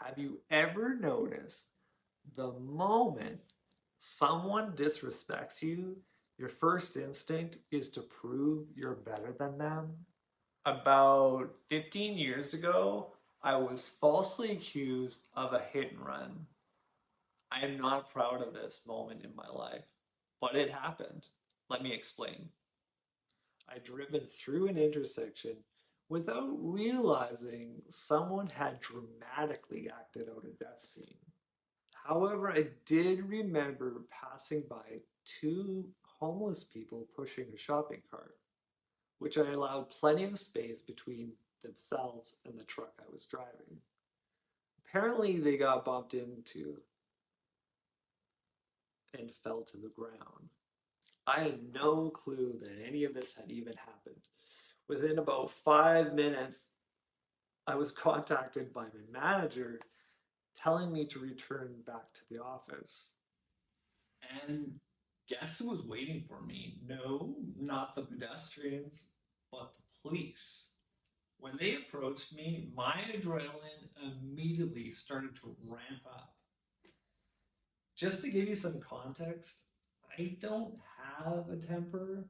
Have you ever noticed the moment someone disrespects you, your first instinct is to prove you're better than them? About 15 years ago, I was falsely accused of a hit and run. I am not proud of this moment in my life, but it happened. Let me explain. I'd driven through an intersection without realizing someone had dramatically acted out a death scene. However, I did remember passing by two homeless people pushing a shopping cart, which I allowed plenty of space between themselves and the truck I was driving. Apparently, they got bumped into and fell to the ground. I had no clue that any of this had even happened. Within about 5 minutes, I was contacted by my manager telling me to return back to the office. And guess who was waiting for me? No, not the pedestrians, but the police. When they approached me, my adrenaline immediately started to ramp up. Just to give you some context, I don't have a temper,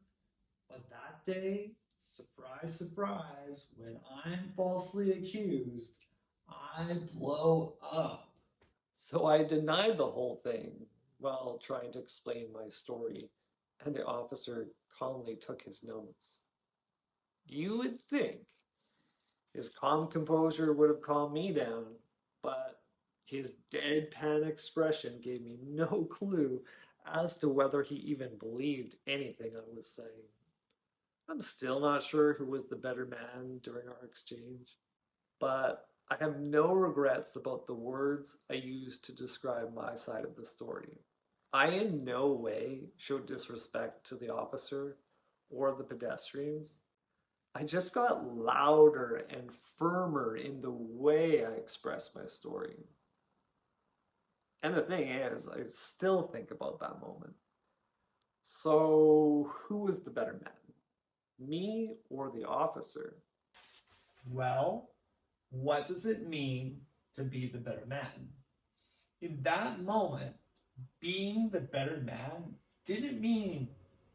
but that day, surprise, surprise, when I'm falsely accused, I blow up. So I denied the whole thing while trying to explain my story, and the officer calmly took his notes. You would think his calm composure would have calmed me down, but his deadpan expression gave me no clue as to whether he even believed anything I was saying. I'm still not sure who was the better man during our exchange, but I have no regrets about the words I used to describe my side of the story. I in no way showed disrespect to the officer or the pedestrians. I just got louder and firmer in the way I expressed my story. And the thing is, I still think about that moment. So, who was the better man? Me or the officer? Well, what does it mean to be the better man? In that moment, being the better man didn't mean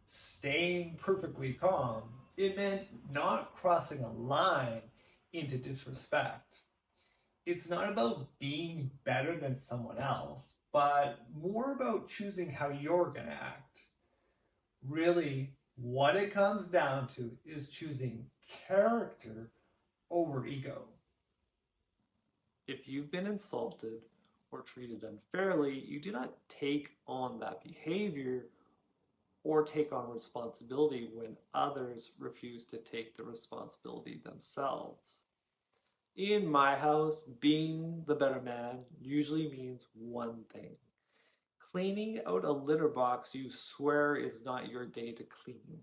staying perfectly calm. It meant not crossing a line into disrespect. It's not about being better than someone else, but more about choosing how you're going to act. Really, what it comes down to is choosing character over ego. If you've been insulted or treated unfairly, you do not take on that behavior or take on responsibility when others refuse to take the responsibility themselves. In my house, being the better man usually means one thing: cleaning out a litter box you swear is not your day to clean.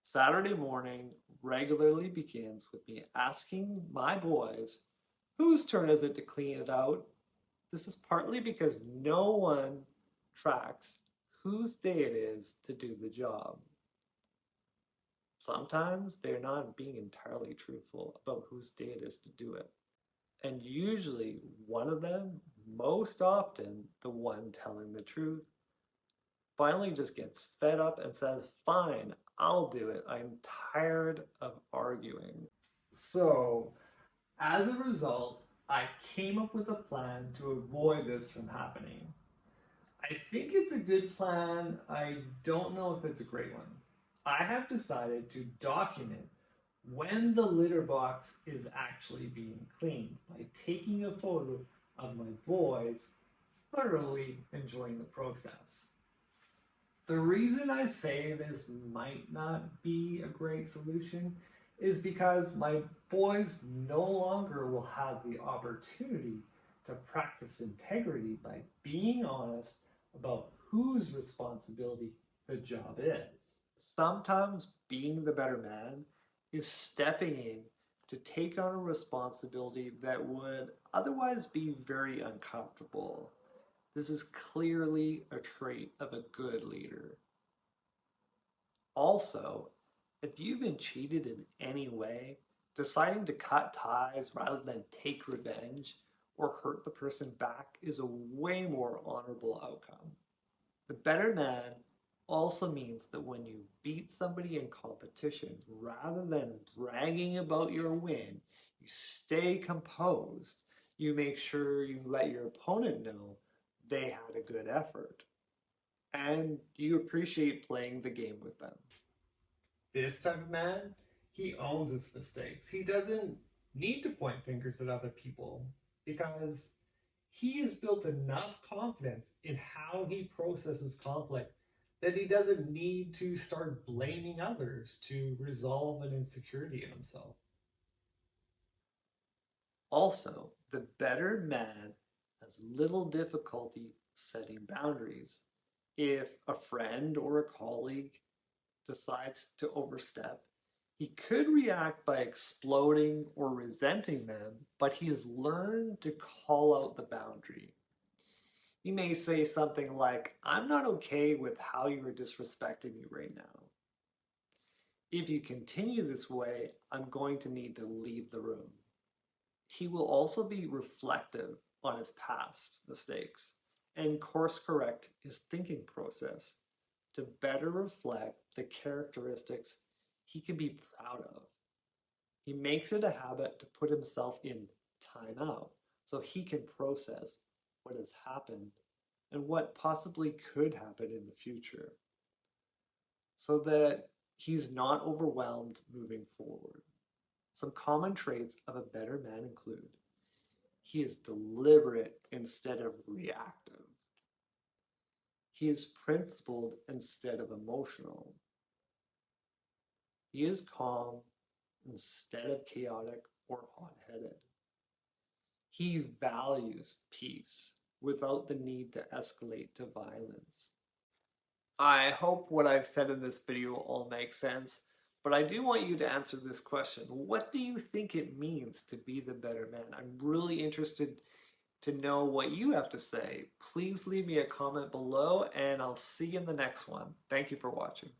Saturday morning regularly begins with me asking my boys, whose turn is it to clean it out? This is partly because no one tracks whose day it is to do the job. Sometimes they're not being entirely truthful about whose day it is to do it. And usually one of them, most often the one telling the truth, finally just gets fed up and says, fine, I'll do it. I'm tired of arguing. So, as a result, I came up with a plan to avoid this from happening. I think it's a good plan. I don't know if it's a great one. I have decided to document when the litter box is actually being cleaned by taking a photo of my boys thoroughly enjoying the process. The reason I say this might not be a great solution is because my boys no longer will have the opportunity to practice integrity by being honest about whose responsibility the job is. Sometimes being the better man is stepping in to take on a responsibility that would otherwise be very uncomfortable. This is clearly a trait of a good leader. Also, if you've been cheated in any way, deciding to cut ties rather than take revenge or hurt the person back is a way more honorable outcome. The better man also means that when you beat somebody in competition, rather than bragging about your win, you stay composed. You make sure you let your opponent know they had a good effort. And you appreciate playing the game with them. This type of man, he owns his mistakes. He doesn't need to point fingers at other people because he has built enough confidence in how he processes conflict that he doesn't need to start blaming others to resolve an insecurity in himself. Also, the better man has little difficulty setting boundaries. If a friend or a colleague decides to overstep, he could react by exploding or resenting them, but he has learned to call out the boundary. He may say something like, "I'm not okay with how you are disrespecting me right now. If you continue this way, I'm going to need to leave the room." He will also be reflective on his past mistakes and course correct his thinking process to better reflect the characteristics he can be proud of. He makes it a habit to put himself in timeout so he can process what has happened and what possibly could happen in the future so that he's not overwhelmed moving forward. Some common traits of a better man include: he is deliberate instead of reactive. He is principled instead of emotional. He is calm instead of chaotic or hot-headed. He values peace without the need to escalate to violence. I hope what I've said in this video all makes sense, but I do want you to answer this question. What do you think it means to be the better man? I'm really interested to know what you have to say. Please leave me a comment below, and I'll see you in the next one. Thank you for watching.